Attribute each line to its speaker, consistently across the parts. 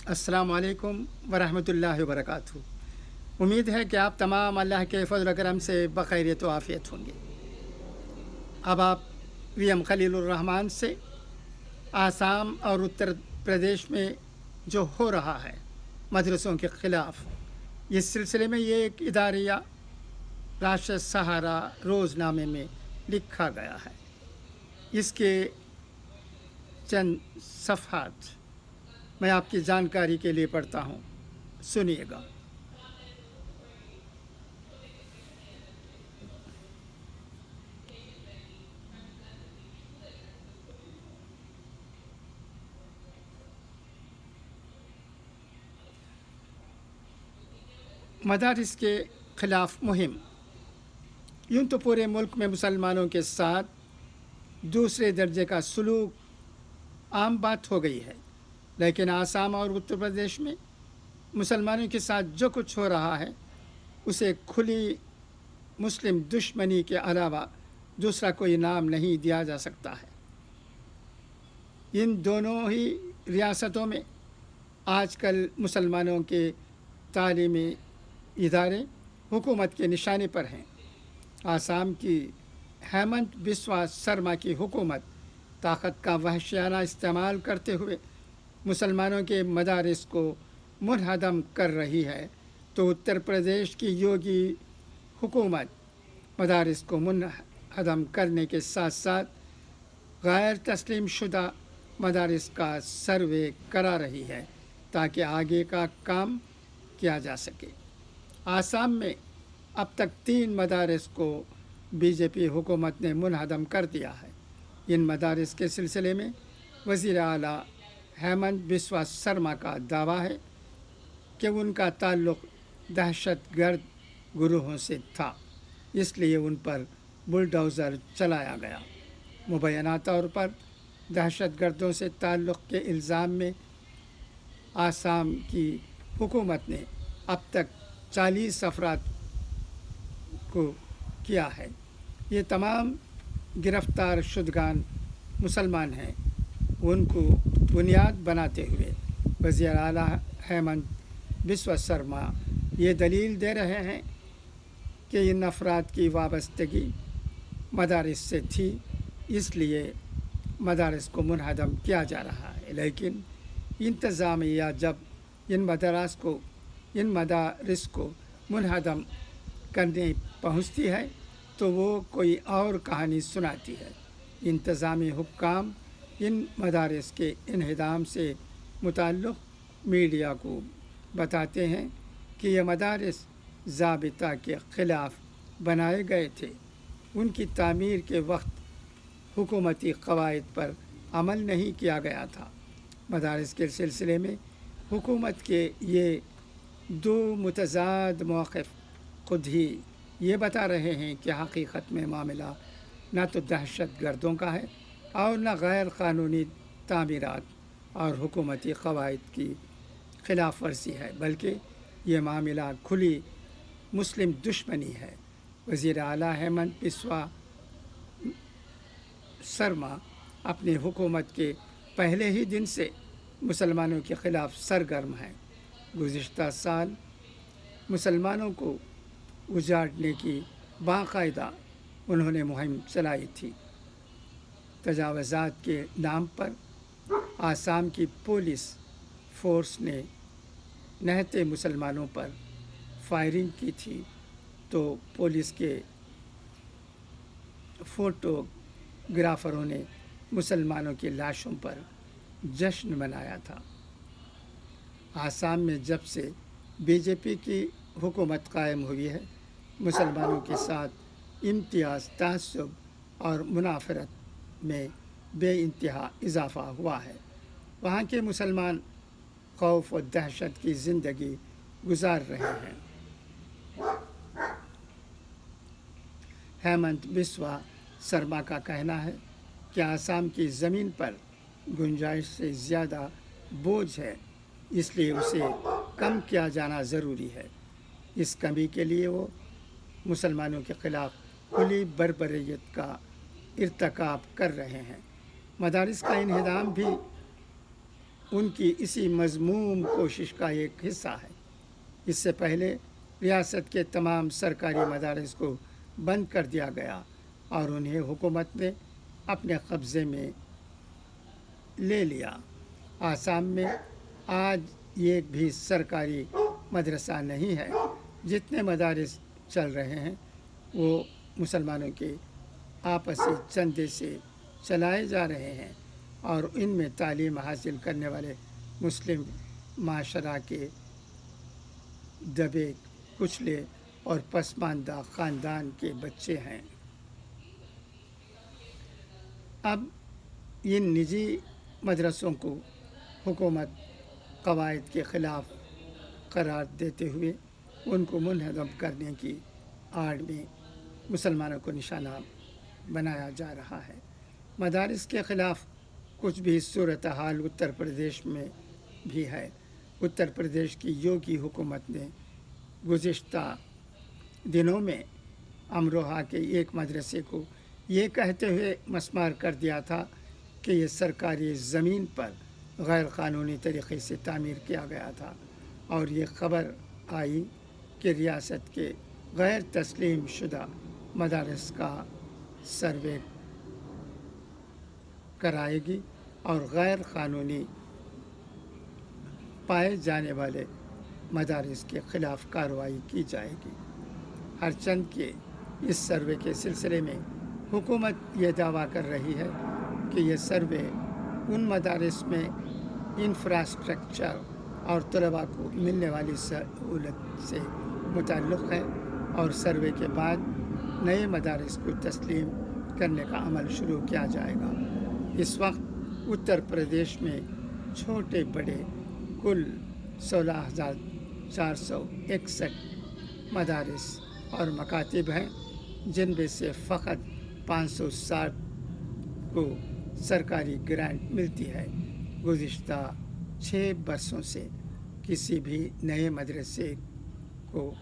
Speaker 1: अस्सलाम वालेकुम वरहमतुल्लाहि वबरकातुहू। उम्मीद है कि आप तमाम अल्लाह के फज़ल व करम से बखैरियत व आफ़ियत होंगे। अब आप वीएम खलीलुर्रहमान से आसाम और उत्तर प्रदेश में जो हो रहा है मदरसों के ख़िलाफ़, इस सिलसिले में ये एक इदारिया राष्ट्र सहारा रोज़नामे में लिखा गया है। इसके चंद सफ़हात मैं आपकी जानकारी के लिए पढ़ता हूँ, सुनिएगा। मदारिस के ख़िलाफ़ मुहिम। यूँ तो पूरे मुल्क में मुसलमानों के साथ दूसरे दर्जे का सलूक आम बात हो गई है, लेकिन आसाम और उत्तर प्रदेश में मुसलमानों के साथ जो कुछ हो रहा है उसे खुली मुस्लिम दुश्मनी के अलावा दूसरा कोई नाम नहीं दिया जा सकता है। इन दोनों ही रियासतों में आजकल मुसलमानों के तालीमी इदारे हुकूमत के निशाने पर हैं। आसाम की हेमंत बिस्वा शर्मा की हुकूमत ताकत का वहशियाना इस्तेमाल करते हुए मुसलमानों के मदारिस को मुनहदम कर रही है, तो उत्तर प्रदेश की योगी हुकूमत मदारिस को मुनहदम करने के साथ साथ गैर तस्लीम शुदा मदारिस का सर्वे करा रही है ताकि आगे का काम किया जा सके। आसाम में अब तक 3 मदारिस को बीजेपी हुकूमत ने मुनहदम कर दिया है। इन मदारिस के सिलसिले में वज़ीर आला हेमंत बिस्वा शर्मा का दावा है कि उनका ताल्लुक़ दहशतगर्द गुरूहों से था, इसलिए उन पर बुलडोज़र चलाया गया। मुबैना तौर पर दहशतगर्दों से ताल्लुक़ के इल्ज़ाम में आसाम की हुकूमत ने अब तक 40 अफराद को किया है। ये तमाम गिरफ़्तार शुदगान मुसलमान हैं। उनको बुनियाद बनाते हुए वज़ीर आला हेमंत बिस्वा शर्मा ये दलील दे रहे हैं कि इन अफराद की वाबस्तगी मदारिस से थी, इसलिए मदारिस को मुनहदम किया जा रहा है। लेकिन इंतज़ामिया जब इन मदारिस को मुनहदम करने पहुँचती है तो वो कोई और कहानी सुनाती है। इंतज़ामी हुक्काम इन मदारिस के इन्हिदाम से मुताल्लिक़ मीडिया को बताते हैं कि ये मदारिस ज़ाबिता के ख़िलाफ़ बनाए गए थे। उनकी तामीर के वक्त हुकूमती क़वाइद पर अमल नहीं किया गया था। मदारिस के सिलसिले में हुकूमत के ये 2 मुतज़ाद मौक़िफ़ ख़ुद ही ये बता रहे हैं कि हकीकत में मामला न तो दहशत गर्दों का है और न गैर क़ानूनी तामीरात और हुकूमती क़वाइद की ख़िलाफ़ वर्जी है, बल्कि ये मामला खुली मुस्लिम दुश्मनी है। वज़ीर आला हेमंत बिस्वा शर्मा अपनी हुकूमत के पहले ही दिन से मुसलमानों के ख़िलाफ़ सरगर्म हैं। गुज़िश्ता साल मुसलमानों को उजाड़ने की बाकायदा उन्होंने मुहिम चलाई थी। तजावज़ात के नाम पर आसाम की पुलिस फ़ोर्स ने नहते मुसलमानों पर फायरिंग की थी, तो पुलिस के फ़ोटोग्राफ़रों ने मुसलमानों की लाशों पर जश्न मनाया था। आसाम में जब से बीजेपी की हुकूमत कायम हुई है, मुसलमानों के साथ इम्तियाज़, तअस्सुब और मुनाफ़रत में बेइंतहा इजाफ़ा हुआ है। वहाँ के मुसलमान खौफ और दहशत की ज़िंदगी गुजार रहे हैं। हेमंत बिस्वा शर्मा का कहना है कि आसाम की ज़मीन पर गुंजाइश से ज़्यादा बोझ है, इसलिए उसे कम किया जाना ज़रूरी है। इस कमी के लिए वो मुसलमानों के ख़िलाफ़ खुली बर्बरियत का इर्तकाब कर रहे हैं। मदारिस का इन्हिदाम भी ان کی اسی مذموم کوشش کا ایک حصہ ہے۔ اس سے پہلے ریاست کے تمام سرکاری مدارس کو بند کر دیا گیا اور انہیں حکومت نے اپنے قبضے میں لے لیا۔ آسام میں آج ایک بھی سرکاری مدرسہ نہیں ہے۔ جتنے مدارس چل رہے ہیں وہ مسلمانوں کے آپسی چندے سے چلائے جا رہے ہیں اور ان میں تعلیم حاصل کرنے والے مسلم معاشرہ کے دبے کچلے اور پسماندہ خاندان کے بچے ہیں۔ اب ان نجی مدرسوں کو حکومت قواعد کے خلاف قرار دیتے ہوئے ان کو منہدم کرنے کی آڑ میں مسلمانوں کو نشانہ بنایا جا رہا ہے۔ مدارس کے خلاف کچھ بھی صورتحال اتر پردیش میں بھی ہے۔ اتر پردیش کی یوگی حکومت نے گزشتہ دنوں میں امروہہ کے ایک مدرسے کو یہ کہتے ہوئے مسمار کر دیا تھا کہ یہ سرکاری زمین پر غیر قانونی طریقے سے تعمیر کیا گیا تھا، اور یہ خبر آئی کہ ریاست کے غیر تسلیم شدہ مدارس کا سروے کرائے گی اور غیر قانونی پائے جانے والے مدارس کے خلاف کارروائی کی جائے گی۔ ہر چند کے اس سروے کے سلسلے میں حکومت یہ دعویٰ کر رہی ہے کہ یہ سروے ان مدارس میں انفراسٹرکچر اور طلباء کو ملنے والی سہولت سے متعلق ہے، اور سروے کے بعد نئے مدارس کو تسلیم کرنے کا عمل شروع کیا جائے گا۔ اس وقت اتر پردیش میں چھوٹے بڑے کل 16,461 مدارس اور مکاتب ہیں، جن میں سے فقط 560 کو سرکاری گرانٹ ملتی ہے۔ گزشتہ 6 برسوں سے کسی بھی نئے مدرسے کو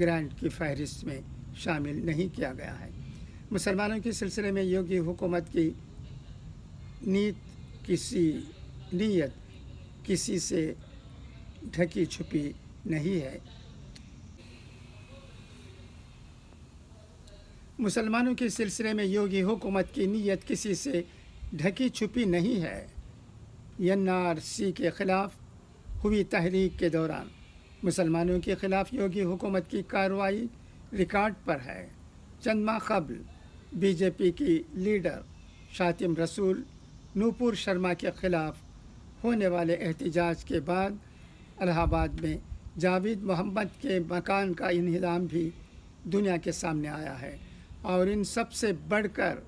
Speaker 1: گرانٹ کی فہرست میں شامل نہیں کیا گیا ہے۔ مسلمانوں کے سلسلے میں یوگی حکومت کی نیت کسی سے ڈھکی چھپی نہیں ہے۔ مسلمانوں کے سلسلے میں یوگی حکومت کی نیت کسی سے ڈھکی چھپی نہیں ہے۔ NRC کے خلاف ہوئی تحریک کے دوران مسلمانوں کے خلاف یوگی حکومت کی کارروائی ریکارڈ پر ہے۔ چند ماہ قبل BJP کی لیڈر شاطم رسول نوپور شرما کے خلاف ہونے والے احتجاج کے بعد الہ آباد میں جاوید محمد کے مکان کا انہدام بھی دنیا کے سامنے آیا ہے، اور ان سب سے بڑھ کر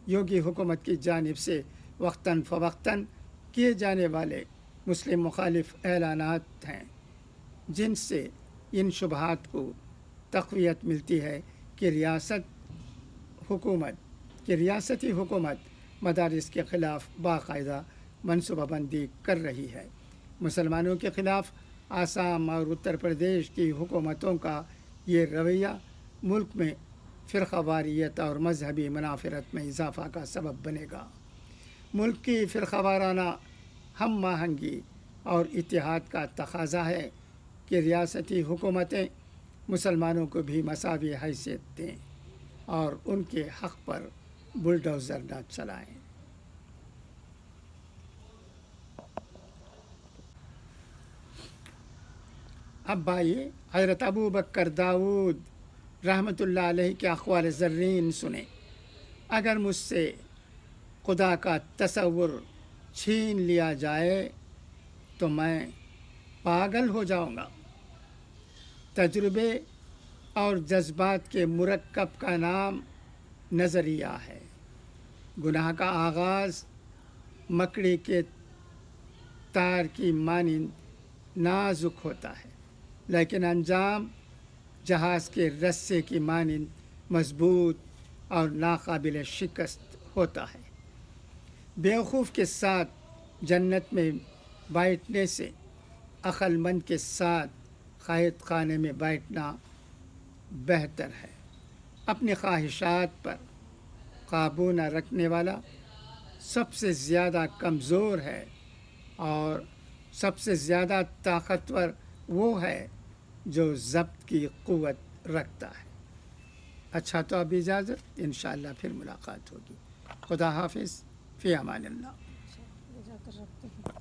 Speaker 1: یوگی حکومت کی جانب سے وقتاً فوقتاً کیے جانے والے مسلم مخالف اعلانات ہیں، جن سے ان شبہات کو تقویت ملتی ہے کہ ریاستی حکومت مدارس کے خلاف باقاعدہ منصوبہ بندی کر رہی ہے۔ مسلمانوں کے خلاف آسام اور اتر پردیش کی حکومتوں کا یہ رویہ ملک میں فرقہ واریت اور مذہبی منافرت میں اضافہ کا سبب بنے گا۔ ملک کی فرقہ وارانہ ہم آہنگی اور اتحاد کا تقاضا ہے کہ ریاستی حکومتیں مسلمانوں کو بھی مساوی حیثیت دیں اور ان کے حق پر بلڈوزر نہ چلائیں۔ اب آئیے حضرت ابو بکر داؤد رحمۃ اللہ علیہ کے اقوال زرین سنیں۔ اگر مجھ سے خدا کا تصور چھین لیا جائے تو میں پاگل ہو جاؤں گا۔ تجربے اور جذبات کے مرکب کا نام نظریہ ہے۔ گناہ کا آغاز مکڑی کے تار کی مانند نازک ہوتا ہے، لیکن انجام جہاز کے رسے کی مانند مضبوط اور ناقابل شکست ہوتا ہے۔ بیوقوف کے ساتھ جنت میں بیٹھنے سے عقل مند کے ساتھ قید خانے میں بیٹھنا بہتر ہے۔ اپنی خواہشات پر قابو نہ رکھنے والا سب سے زیادہ کمزور ہے، اور سب سے زیادہ طاقتور وہ ہے جو ضبط کی قوت رکھتا ہے۔ اچھا تو اب اجازت، انشاءاللہ پھر ملاقات ہوگی۔ خدا حافظ، فی امان اللہ۔
Speaker 2: اجازت رکھتے ہیں۔